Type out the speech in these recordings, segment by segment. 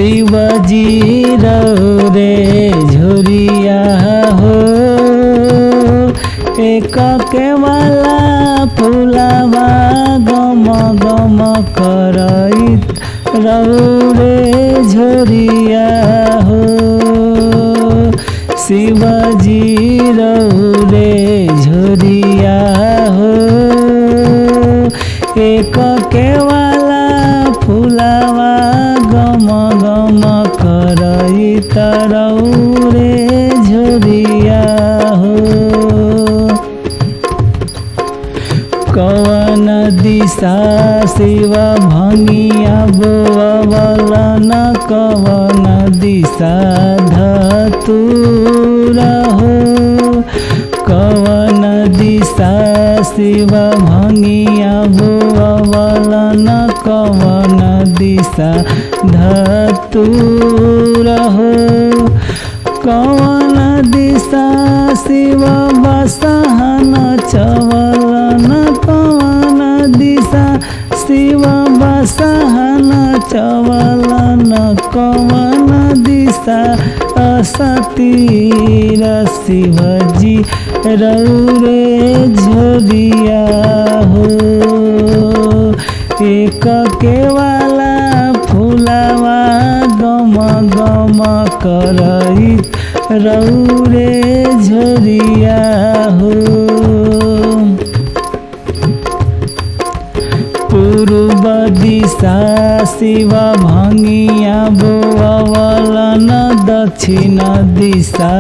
शिवजी रे झुरिया हो एक केवला फुलावा गम गम करइत रे झुरिया हो शिवजी रे झुरिया हो एक केवला फुलावा गम गम करइत रे झुरिया हो कवन दिशा शिव भंगिया बोवलन कवन दिशा धतूरा हो कवन दिशा शिव भंगिया बोवलन कवन दिशा धतूरा हो कवन दिशा शिव बसहन चवलन कवन दिशा शिव बसहन चवलन कवन दिशा असतीर शिवजी रे झुरिया हो एक केवला फुलावा गम गम करइत रे झुरिया हो पूर्व दिशा शिव भंगिया बोवलन दक्षिण दिशा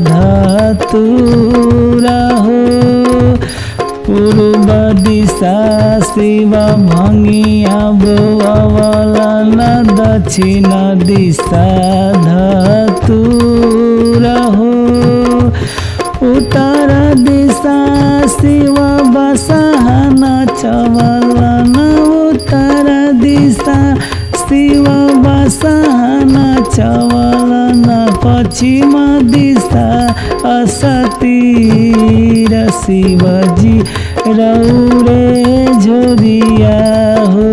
धतूरा हो पूर्व दिशा शिव भंगिया बोवलन दक्षिण दिशा धतूरा हो उत्तर दिशा शिव बसहन चवलन उत्तर दिशा शिव बसहन चवलन पश्चिम दिशा असतीर शिवजी रे झुरिया हो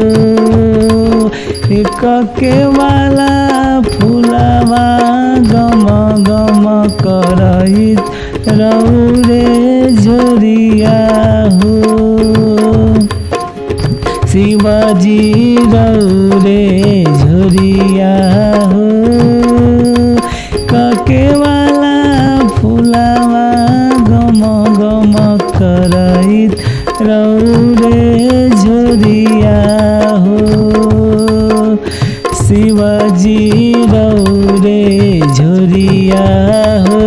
एक केवला फुलावा गम गम करइत रे झुरिया हो शिवजी रे झुरिया हो केवला फुलावा गम गम करइत रे झुरिया हो शिवजी रे झुरिया हो।